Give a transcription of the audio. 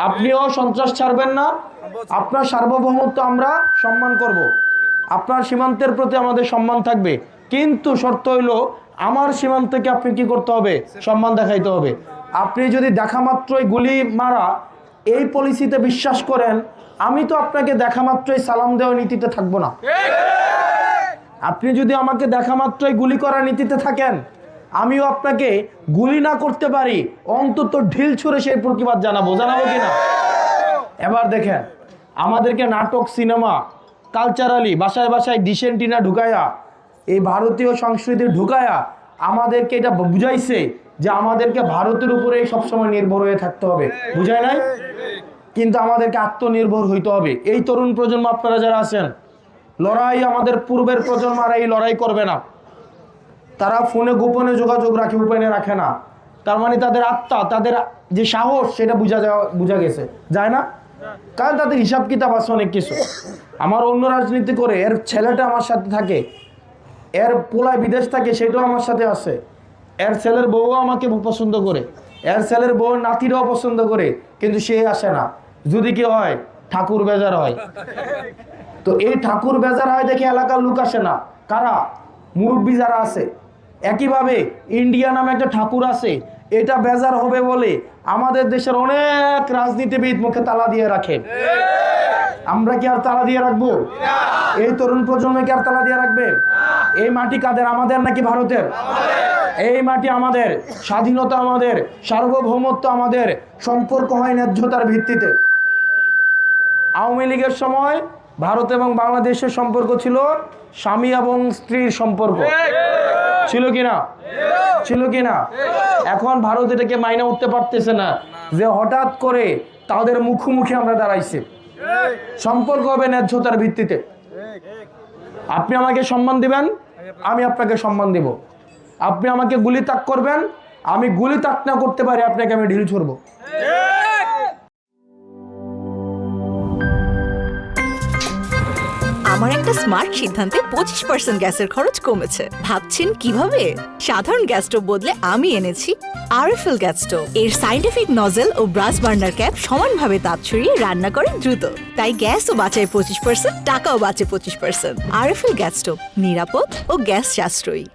আপনিও সন্ত্রাস ছাড়বেন না। আপনার সার্বভৌমত্ব আমরা সম্মান করব। আপনার সীমান্তের প্রতি আমাদের সম্মান থাকবে, কিন্তু শর্ত হইল আমার সীমান্তকে আপনি কি করতে হবে? সম্মান দেখাইতে হবে। আপনি যদি দেখা মাত্রই গুলি মারা এই পলিসিতে বিশ্বাস করেন, আমি তো আপনাকে দেখা মাত্রই সালাম দেওয়া নীতিতে থাকবো না। আপনি যদি আমাকে দেখা মাত্রই গুলি করার নীতিতে থাকেন, আমিও আপনাকে গুলি না করতে পারি, অন্তত ঢিল ছুঁড়ে সেই প্রতিবাদ জানাবো কিনা? এবার দেখেন, আমাদেরকে নাটক, সিনেমা, কালচারালি বাসায় বাসায় ডিসেন্টিনা ঢুকায়া, এই ভারতীয় সংস্কৃতি ঢুকায়া আমাদেরকে এটা বুঝাইছে যে আমাদেরকে ভারতের উপরে সবসময় নির্ভর হয়ে থাকতে হবে। বুঝায় নাই? কিন্তু আমাদেরকে আত্মনির্ভর হইতে হবে। এই তরুণ প্রজন্ম আপনারা যারা আছেন, লড়াই আমাদের পূর্বের প্রজন্ম আর এই লড়াই করবে না। তারা ফোনে গোপনে যোগাযোগ রাখে, উপেনে রাখে না। তার মানে তাদের আত্মা, তাদের যে সাহস, সেটা বুঝা গেছে, যায় না? কারণ তাদের হিসাব কিতাব আছে অনেক কিছু। আমার অন্য রাজনীতি করে এর ছেলেটা আমার সাথে থাকে, এর পোলায় বিদেশ থাকে, সেটাও আমার সাথে আছে। এর ছেলের বউও আমাকে পছন্দ করে, এর ছেলের বউয়ের নাতিরাও পছন্দ করে, কিন্তু সে আসে না। যদি কি হয়, ঠাকুর বেজার হয়। তো এই ঠাকুর বেজার হয় দেখে এলাকার লোক আসে না। কারা? মুরব্বী যারা আছে। একইভাবে ইন্ডিয়া নামে একটা ঠাকুর আছে, এটা বেজার হবে বলে আমাদের দেশের অনেক রাজনীতিবিদ মুখে তালা দিয়ে রাখে। আমরা কি আর তালা দিয়ে রাখবো? এই তরুণ প্রজন্ম কি আর তালা দিয়ে রাখবে? এই মাটি কাদের? আমাদের নাকি ভারতের? এই মাটি আমাদের, স্বাধীনতা আমাদের, সার্বভৌমত্ব আমাদের। সম্পর্ক হয় ন্যায্যতার ভিত্তিতে। আওয়ামী লীগের সময় ভারত এবং বাংলাদেশের সম্পর্ক ছিল স্বামী এবং স্ত্রীর সম্পর্ক। ছিল কিনা? ছিল কিনা? এখন ভারত এটাকে মাইনা উঠতে পারতেছে না যে হঠাৎ করে তাদের মুখোমুখি আমরা দাঁড়াইছি। সম্পর্ক হবে ন্যায্যতার ভিত্তিতে। আপনি আমাকে সম্মান দিবেন, আমি আপনাকে সম্মান দিব। আপনি আমাকে গুলি তাক করবেন, আমি গুলি তাক না করতে পারি, আপনাকে আমি ঢিল ছুড়বো। আমার একটা স্মার্ট সিদ্ধান্তে 25% গ্যাসের খরচ কমেছে। ভাবছেন কিভাবে? সাধারণ গ্যাস স্টোভ বদলে আমি এনেছি আরএফএল গ্যাস স্টোভ। এর সাইন্টিফিক নজল ও ব্রাস বার্নার ক্যাপ সমানভাবে তাপ ছড়িয়ে রান্না করে দ্রুত। তাই গ্যাসও বাঁচায় 25%, টাকাও বাঁচে 25%। আরএফএল গ্যাস স্টোভ, নিরাপদ ও গ্যাস সাশ্রয়ী।